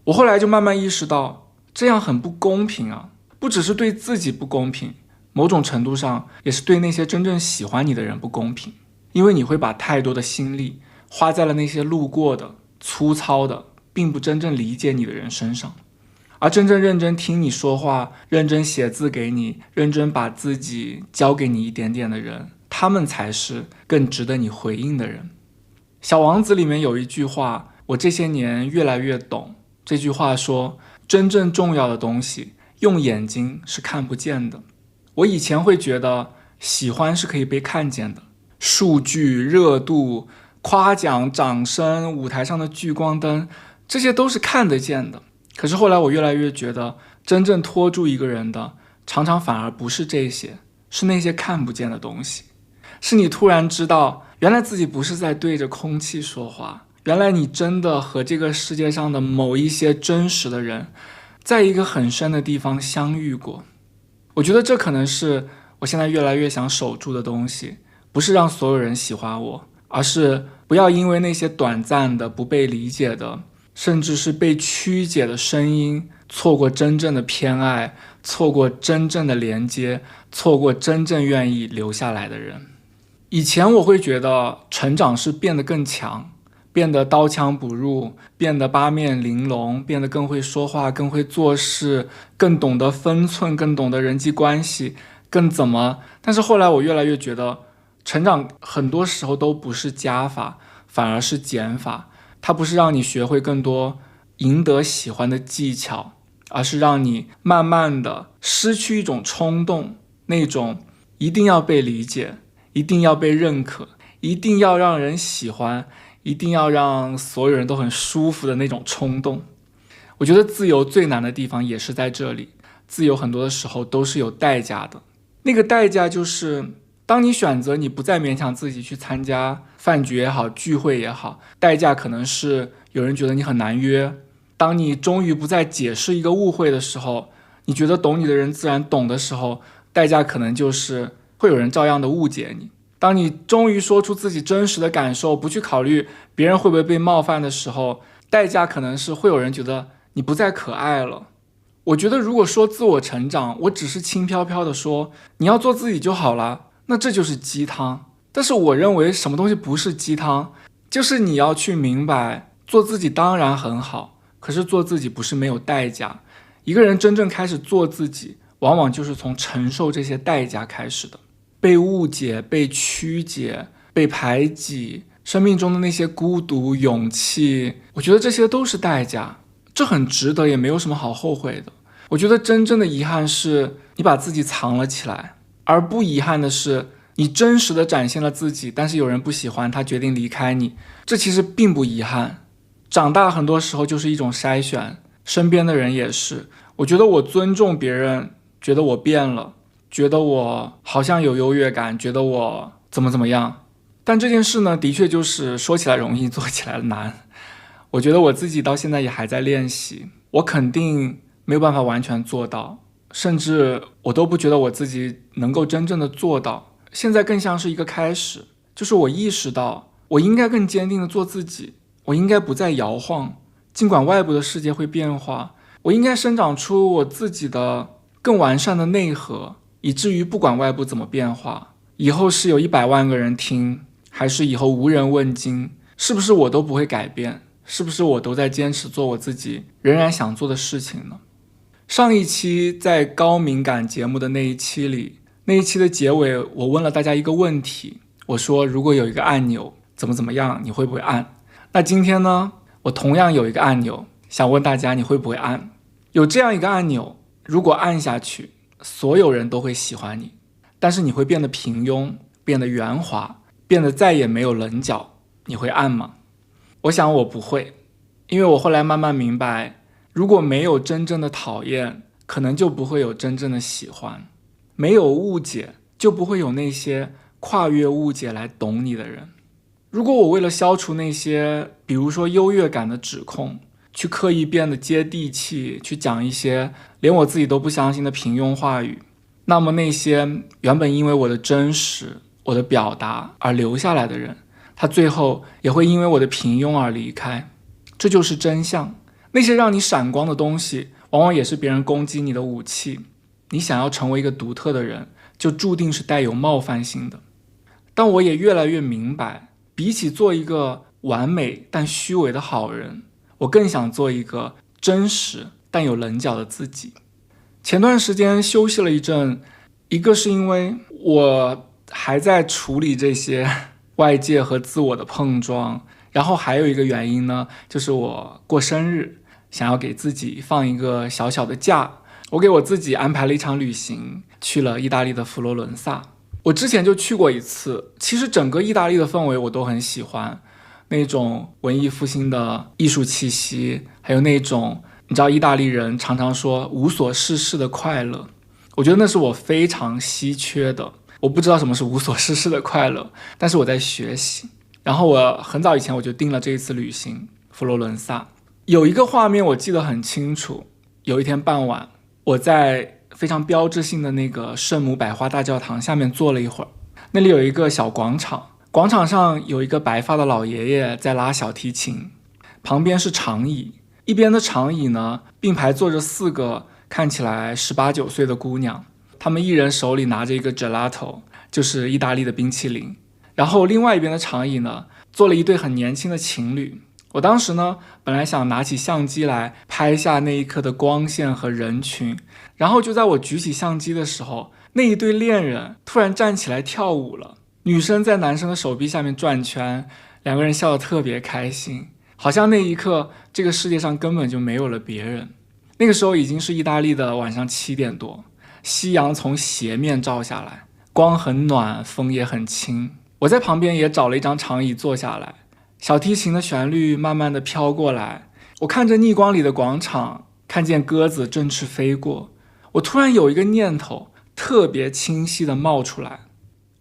我后来就慢慢意识到，这样很不公平啊！不只是对自己不公平，某种程度上也是对那些真正喜欢你的人不公平。因为你会把太多的心力花在了那些路过的、粗糙的，并不真正理解你的人身上。而真正认真听你说话，认真写字给你，认真把自己交给你一点点的人，他们才是更值得你回应的人。小王子里面有一句话，我这些年越来越懂，这句话说，真正重要的东西用眼睛是看不见的。我以前会觉得喜欢是可以被看见的，数据、热度、夸奖、掌声、舞台上的聚光灯，这些都是看得见的。可是后来我越来越觉得，真正拖住一个人的，常常反而不是这些，是那些看不见的东西。是你突然知道，原来自己不是在对着空气说话，原来你真的和这个世界上的某一些真实的人，在一个很深的地方相遇过。我觉得这可能是我现在越来越想守住的东西，不是让所有人喜欢我，而是不要因为那些短暂的、不被理解的，甚至是被曲解的声音，错过真正的偏爱，错过真正的连接，错过真正愿意留下来的人。以前我会觉得成长是变得更强，变得刀枪不入，变得八面玲珑，变得更会说话，更会做事，更懂得分寸，更懂得人际关系，更怎么。但是后来我越来越觉得，成长很多时候都不是加法，反而是减法。它不是让你学会更多赢得喜欢的技巧，而是让你慢慢的失去一种冲动，那种一定要被理解，一定要被认可，一定要让人喜欢，一定要让所有人都很舒服的那种冲动。我觉得自由最难的地方也是在这里，自由很多的时候都是有代价的。那个代价就是，当你选择你不再勉强自己去参加饭局也好，聚会也好，代价可能是有人觉得你很难约。当你终于不再解释一个误会的时候，你觉得懂你的人自然懂的时候，代价可能就是会有人照样的误解你。当你终于说出自己真实的感受，不去考虑别人会不会被冒犯的时候，代价可能是会有人觉得你不再可爱了。我觉得如果说自我成长，我只是轻飘飘的说你要做自己就好了，那这就是鸡汤。但是我认为什么东西不是鸡汤，就是你要去明白，做自己当然很好，可是做自己不是没有代价。一个人真正开始做自己，往往就是从承受这些代价开始的。被误解，被曲解，被排挤，生命中的那些孤独、勇气，我觉得这些都是代价，这很值得，也没有什么好后悔的。我觉得真正的遗憾是你把自己藏了起来，而不遗憾的是你真实的展现了自己，但是有人不喜欢，他决定离开你，这其实并不遗憾。长大很多时候就是一种筛选，身边的人也是。我觉得我尊重别人，觉得我变了，觉得我好像有优越感，觉得我怎么样，但这件事呢，的确就是说起来容易，做起来难。我觉得我自己到现在也还在练习，我肯定没有办法完全做到，甚至我都不觉得我自己能够真正的做到。现在更像是一个开始，就是我意识到我应该更坚定的做自己，我应该不再摇晃，尽管外部的世界会变化，我应该生长出我自己的更完善的内核，以至于不管外部怎么变化，以后是有100万个人听，还是以后无人问津，是不是我都不会改变？是不是我都在坚持做我自己仍然想做的事情呢？上一期在高敏感节目的那一期里，那一期的结尾我问了大家一个问题，我说如果有一个按钮怎么样，你会不会按？那今天呢，我同样有一个按钮，想问大家你会不会按？有这样一个按钮，如果按下去，所有人都会喜欢你，但是你会变得平庸，变得圆滑，变得再也没有棱角，你会按吗？我想我不会，因为我后来慢慢明白，如果没有真正的讨厌，可能就不会有真正的喜欢，没有误解，就不会有那些跨越误解来懂你的人。如果我为了消除那些比如说优越感的指控，去刻意变得接地气，去讲一些连我自己都不相信的平庸话语，那么那些原本因为我的真实，我的表达而留下来的人，他最后也会因为我的平庸而离开。这就是真相。那些让你闪光的东西，往往也是别人攻击你的武器。你想要成为一个独特的人，就注定是带有冒犯性的。但我也越来越明白，比起做一个完美但虚伪的好人，我更想做一个真实但有棱角的自己。前段时间休息了一阵，一个是因为我还在处理这些外界和自我的碰撞，然后还有一个原因呢，就是我过生日，想要给自己放一个小小的假，我给我自己安排了一场旅行，去了意大利的佛罗伦萨。我之前就去过一次，其实整个意大利的氛围我都很喜欢，那种文艺复兴的艺术气息，还有那种你知道意大利人常常说无所事事的快乐，我觉得那是我非常稀缺的。我不知道什么是无所事事的快乐，但是我在学习。然后我很早以前我就定了这一次旅行佛罗伦萨。有一个画面我记得很清楚，有一天傍晚，我在非常标志性的那个圣母百花大教堂下面坐了一会儿，那里有一个小广场，广场上有一个白发的老爷爷在拉小提琴，旁边是长椅，一边的长椅呢并排坐着4个看起来18、19岁的姑娘，她们一人手里拿着一个 gelato， 就是意大利的冰淇淋。然后另外一边的长椅呢坐了一对很年轻的情侣。我当时呢本来想拿起相机来拍下那一刻的光线和人群，然后就在我举起相机的时候，那一对恋人突然站起来跳舞了，女生在男生的手臂下面转圈，两个人笑得特别开心，好像那一刻这个世界上根本就没有了别人。那个时候已经是意大利的晚上7点多，夕阳从斜面照下来，光很暖，风也很轻。我在旁边也找了一张长椅坐下来，小提琴的旋律慢慢的飘过来，我看着逆光里的广场，看见鸽子振翅飞过，我突然有一个念头特别清晰的冒出来。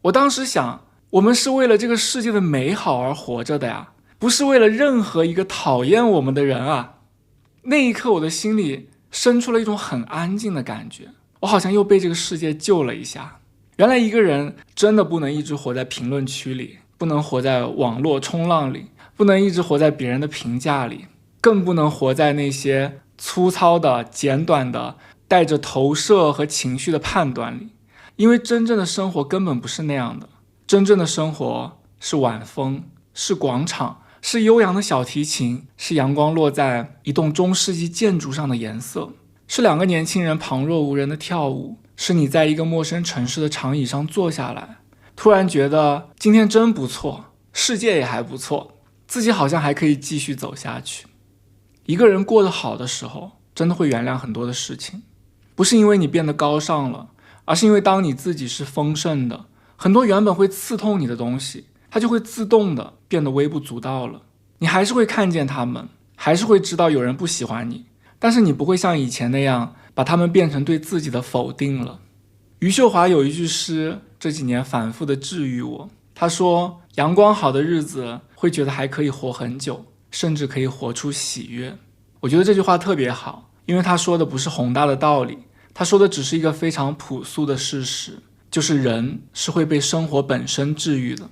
我当时想，我们是为了这个世界的美好而活着的呀，不是为了任何一个讨厌我们的人啊。那一刻我的心里生出了一种很安静的感觉，我好像又被这个世界救了一下。原来一个人真的不能一直活在评论区里，不能活在网络冲浪里，不能一直活在别人的评价里，更不能活在那些粗糙的、简短的、带着投射和情绪的判断里。因为真正的生活根本不是那样的，真正的生活是晚风，是广场，是悠扬的小提琴，是阳光落在一栋中世纪建筑上的颜色，是2个年轻人旁若无人的跳舞，是你在一个陌生城市的长椅上坐下来，突然觉得今天真不错，世界也还不错，自己好像还可以继续走下去。一个人过得好的时候，真的会原谅很多的事情，不是因为你变得高尚了，而是因为当你自己是丰盛的，很多原本会刺痛你的东西，它就会自动的变得微不足道了。你还是会看见他们，还是会知道有人不喜欢你，但是你不会像以前那样把他们变成对自己的否定了。余秀华有一句诗，这几年反复的治愈我。他说，阳光好的日子会觉得还可以活很久，甚至可以活出喜悦。我觉得这句话特别好，因为他说的不是宏大的道理，他说的只是一个非常朴素的事实，就是人是会被生活本身治愈的。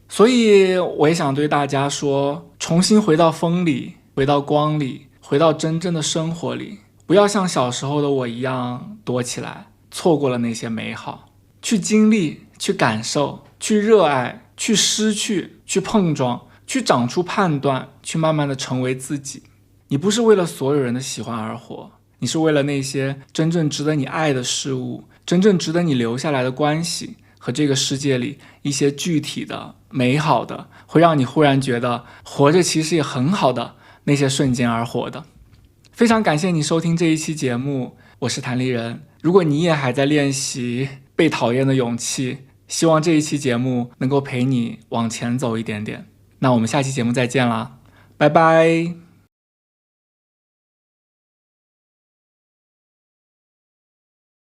所以我也想对大家说，重新回到风里，回到光里，回到真正的生活里，不要像小时候的我一样躲起来，错过了那些美好，去经历，去感受，去热爱，去失去，去碰撞，去长出判断，去慢慢的成为自己。你不是为了所有人的喜欢而活，你是为了那些真正值得你爱的事物，真正值得你留下来的关系，和这个世界里一些具体的美好的，会让你忽然觉得活着其实也很好的那些瞬间而活的。非常感谢你收听这一期节目，我是谭立人。如果你也还在练习被讨厌的勇气，希望这一期节目能够陪你往前走一点点。那我们下期节目再见啦，拜拜。